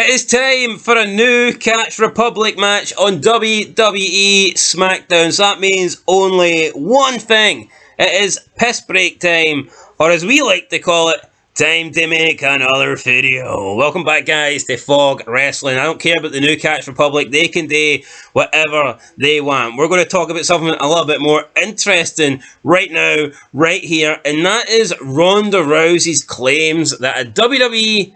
It is time for a new Catch Republic match on WWE SmackDown. So that means only one thing. It is piss break time, or as we like to call it, time to make another video. Welcome back, guys, to Fog Wrestling. I don't care about the new Catch Republic. They can do whatever they want. We're going to talk about something a little bit more interesting right now, right here, and that is Ronda Rousey's claims that a WWE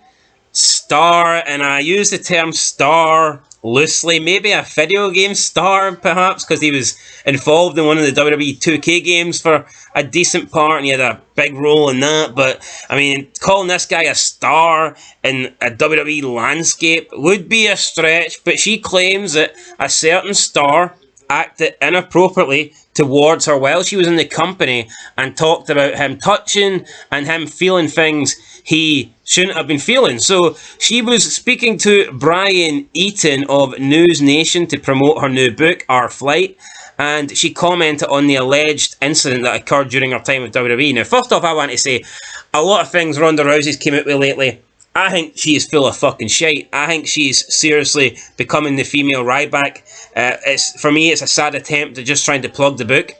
star, and I use the term star loosely, maybe a video game star perhaps, because he was involved in one of the WWE 2K games for a decent part and he had a big role in that. But I mean, calling this guy a star in a WWE landscape would be a stretch, but she claims that a certain star acted inappropriately towards her while she was in the company and talked about him touching and him feeling things he shouldn't have been feeling. So she was speaking to Brian Eaton of News Nation to promote her new book, Our Flight, and she commented on the alleged incident that occurred during her time with WWE. Now, first off, I want to say, a lot of things Ronda Rousey's came out with lately, I think she is full of fucking shite. I think she's seriously becoming the female Ryback. For me, it's a sad attempt at just trying to plug the book.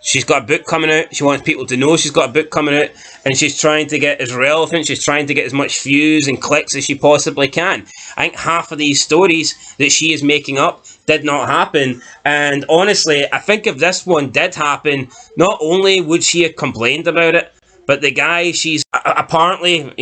She's got a book coming out. She wants people to know she's got a book coming out. And she's trying to get as relevant. She's trying to get as much views and clicks as she possibly can. I think half of these stories that she is making up did not happen. And honestly, I think if this one did happen, not only would she have complained about it, but the guy she's apparently,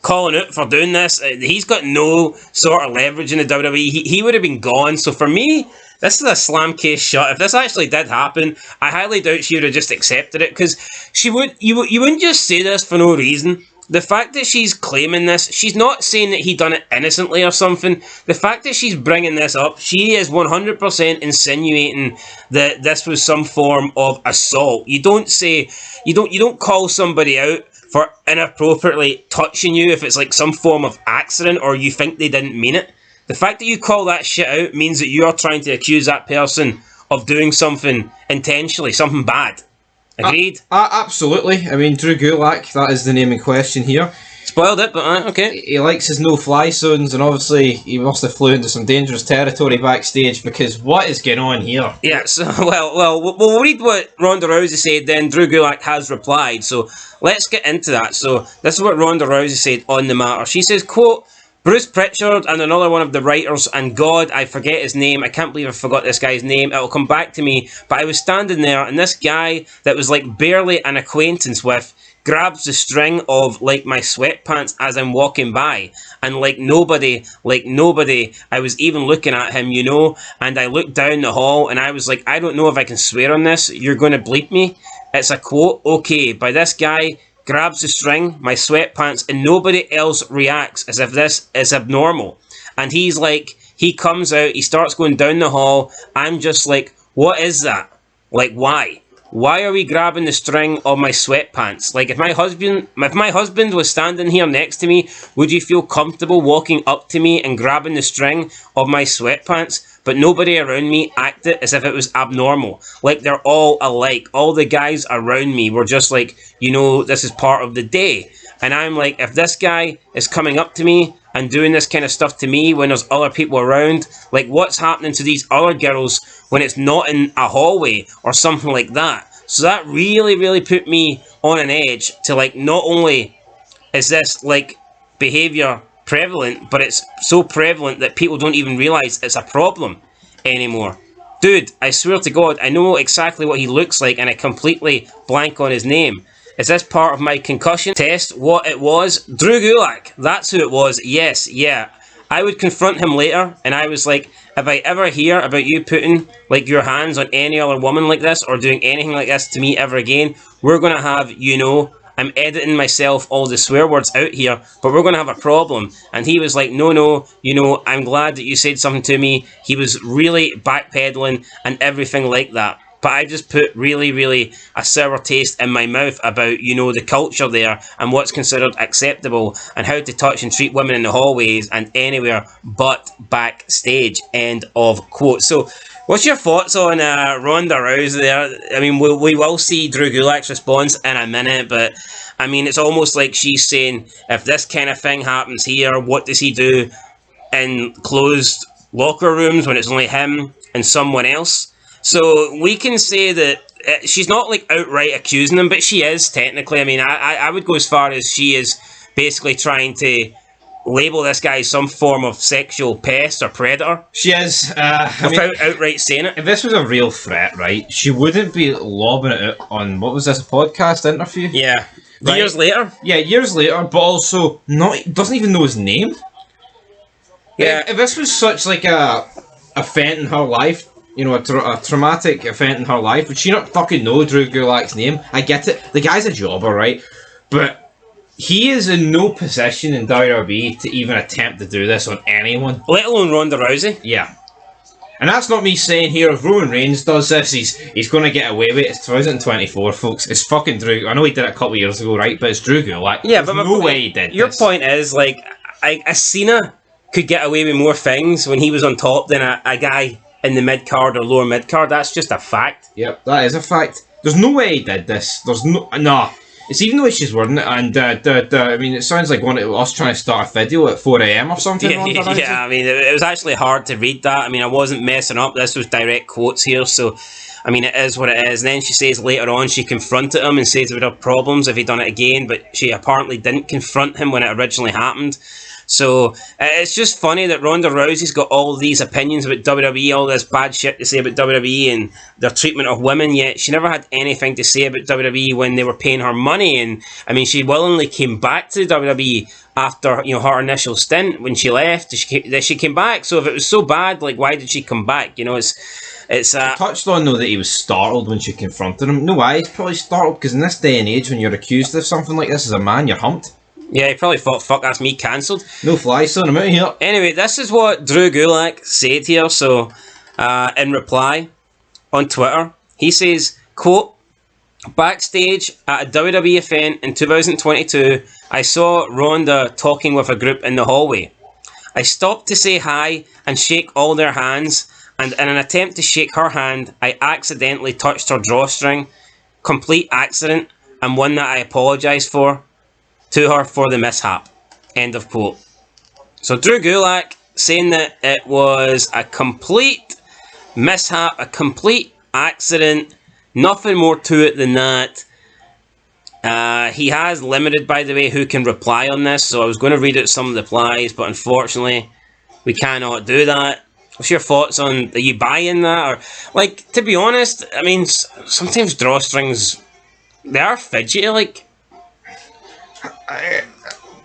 calling out for doing this, he's got no sort of leverage in the WWE. He would have been gone. So for me, this is a slam case shut. If this actually did happen, I highly doubt she would have just accepted it, because you wouldn't just say this for no reason. The fact that she's claiming this, she's not saying that he done it innocently or something. The fact that she's bringing this up, she is 100% insinuating that this was some form of assault. You don't call somebody out for inappropriately touching you if it's like some form of accident or you think they didn't mean it. The fact that you call that shit out means that you are trying to accuse that person of doing something intentionally, something bad. Agreed? Absolutely. I mean, Drew Gulak, that is the name in question here. Spoiled it, but okay. He likes his no-fly zones, and obviously he must have flew into some dangerous territory backstage, because what is going on here? Yeah, so, we'll read what Ronda Rousey said, then Drew Gulak has replied, so let's get into that. So, this is what Ronda Rousey said on the matter. She says, quote, Bruce Pritchard and another one of the writers, and God, I forget his name, I can't believe I forgot this guy's name, it'll come back to me, but I was standing there, and this guy that was like barely an acquaintance with grabs the string of like my sweatpants as I'm walking by, and like nobody, I was even looking at him, and I looked down the hall, and I was like, I don't know if I can swear on this, you're going to bleep me? It's a quote, okay, by this guy, grabs the string, my sweatpants, and nobody else reacts as if this is abnormal. And he's like, he comes out, he starts going down the hall, I'm just like, what is that? Like, why? Why are we grabbing the string of my sweatpants? Like, if my husband was standing here next to me, would you feel comfortable walking up to me and grabbing the string of my sweatpants? But nobody around me acted as if it was abnormal. Like, they're all alike. All the guys around me were just like, this is part of the day. And I'm like, if this guy is coming up to me and doing this kind of stuff to me when there's other people around, like, what's happening to these other girls when it's not in a hallway or something like that? So that really, really put me on an edge to, like, not only is this, like, behaviour prevalent, but it's so prevalent that people don't even realise it's a problem anymore. Dude, I swear to God, I know exactly what he looks like and I completely blank on his name. Is this part of my concussion test what it was? Drew Gulak, that's who it was. Yes, yeah. I would confront him later, and I was like, if I ever hear about you putting like your hands on any other woman like this or doing anything like this to me ever again, we're going to have, I'm editing myself all the swear words out here, but we're going to have a problem. And he was like, no, I'm glad that you said something to me. He was really backpedaling and everything like that. But I just put really, really a sour taste in my mouth about, the culture there and what's considered acceptable and how to touch and treat women in the hallways and anywhere but backstage. End of quote. So, what's your thoughts on Ronda Rousey there? I mean, we will see Drew Gulak's response in a minute, but I mean, it's almost like she's saying, if this kind of thing happens here, what does he do? in closed locker rooms when it's only him and someone else. So we can say that she's not like outright accusing him, but she is technically. I mean, I would go as far as she is basically trying to label this guy as some form of sexual pest or predator. She is. Without outright saying it. If this was a real threat, right, she wouldn't be lobbing it out on, what was this, a podcast interview? Yeah. Right? Years later. Yeah, years later, but also doesn't even know his name. Yeah. If this was such like a event in her life, you know, a traumatic event in her life, would she not fucking know Drew Gulak's name? I get it. The guy's a jobber, right? But he is in no position in WWE to even attempt to do this on anyone. Let alone Ronda Rousey. Yeah. And that's not me saying here, if Roman Reigns does this, he's going to get away with it. It's 2024, folks. It's fucking Drew. I know he did it a couple of years ago, right? But it's Drew Gulak. Yeah, There's but no way he did your this. point is, like, a Cena could get away with more things when he was on top than a guy in the mid-card or lower mid-card. That's just a fact. Yep, that is a fact. There's no way he did this. There's no... Nah. It's even the way she's wording it, and I mean, it sounds like one of us trying to start a video at 4 a.m. or something. Yeah, I mean, it was actually hard to read that. I mean, I wasn't messing up. This was direct quotes here, so, I mean, it is what it is. And then she says later on she confronted him and says there would have problems if he'd done it again, but she apparently didn't confront him when it originally happened. So it's just funny that Ronda Rousey's got all these opinions about WWE, all this bad shit to say about WWE and their treatment of women, yet she never had anything to say about WWE when they were paying her money. And I mean, she willingly came back to WWE after, you know, her initial stint when she left. She came back. So if it was so bad, like, why did she come back? You know, it's touched on though that he was startled when she confronted him. No, why? He's probably startled because in this day and age, when you're accused of something like this as a man, you're humped. Yeah, he probably thought, fuck, that's me cancelled. No fly, son, I'm out of here. Anyway, this is what Drew Gulak said here. So, in reply on Twitter, he says, quote, backstage at a WWE event in 2022, I saw Ronda talking with a group in the hallway. I stopped to say hi and shake all their hands, and in an attempt to shake her hand, I accidentally touched her drawstring. Complete accident, and one that I apologise to her for the mishap. End of quote. So Drew Gulak saying that it was a complete mishap, a complete accident, nothing more to it than that. He has limited, by the way, who can reply on this, so I was going to read out some of the replies, but unfortunately we cannot do that. What's your thoughts on, are you buying that? Or, like, to be honest, I mean, sometimes drawstrings, they are fidgety, like.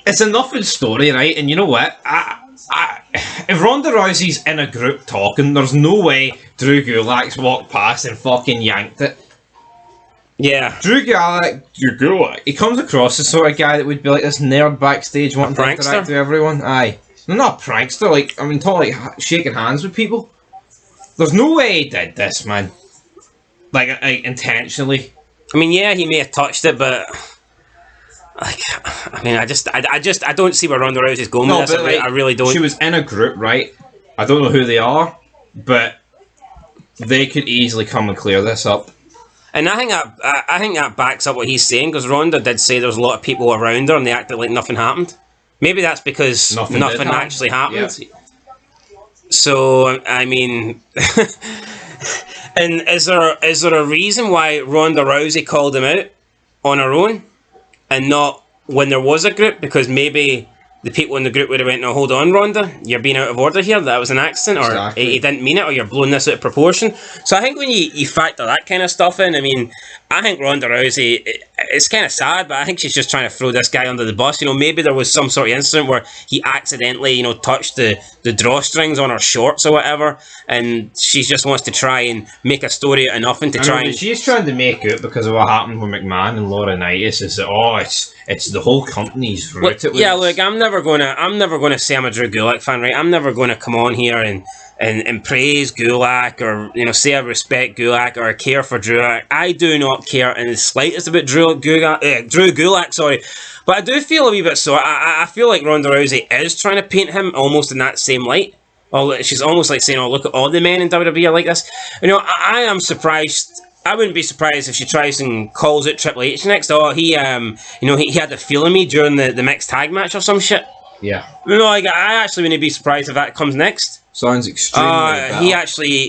It's a nothing story, right? And you know what? If Ronda Rousey's in a group talking, there's no way Drew Gulak's walked past and fucking yanked it. Yeah. Drew Gulak, he comes across the sort of guy that would be like this nerd backstage wanting to interact with everyone. Aye. No, not a prankster, like, I mean, talking like shaking hands with people. There's no way he did this, man. Like intentionally. I mean, yeah, he may have touched it, but... Like, I mean, I don't see where Ronda Rousey's going with this. I really don't. She was in a group, right? I don't know who they are, but they could easily come and clear this up. And I think that backs up what he's saying, because Ronda did say there was a lot of people around her and they acted like nothing happened. Maybe that's because nothing actually happened. Yep. So, I mean... And is there a reason why Ronda Rousey called him out on her own? And not when there was a group, because maybe the people in the group would have went, no, hold on, Ronda, you're being out of order here, that was an accident, or exactly. He didn't mean it, or you're blowing this out of proportion. So I think when you factor that kind of stuff in, I mean, I think Ronda Rousey, it's kind of sad, but I think she's just trying to throw this guy under the bus. You know, maybe there was some sort of incident where he accidentally, you know, touched the drawstrings on her shorts or whatever, and she just wants to try and make a story out of nothing to try and... She's trying to make it because of what happened with McMahon and Laurinaitis, is that, it's the whole company's route. Look, I'm never gonna say I'm a Drew Gulak fan, right? I'm never gonna come on here and praise Gulak, or, you know, say I respect Gulak or I care for Drew. I do not care in the slightest about Drew Gulak, sorry. But I do feel a wee bit so. I feel like Ronda Rousey is trying to paint him almost in that same light. Oh, she's almost like saying, oh, look at all the men in WWE are like this. You know, I am surprised. I wouldn't be surprised if she tries and calls out Triple H next. Oh, he had the feel of me during the mixed tag match or some shit. Yeah. No, I actually wouldn't be surprised if that comes next. Sounds extremely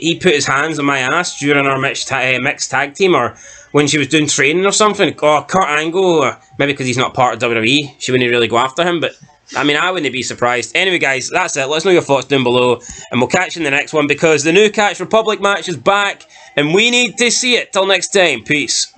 He put his hands on my ass during our mixed tag team, or when she was doing training or something. Oh, Kurt Angle, maybe because he's not part of WWE, she wouldn't really go after him, but I mean, I wouldn't be surprised. Anyway, guys, that's it. Let us know your thoughts down below, and we'll catch you in the next one, because the new Catch Republic match is back, and we need to see it. Till next time, peace.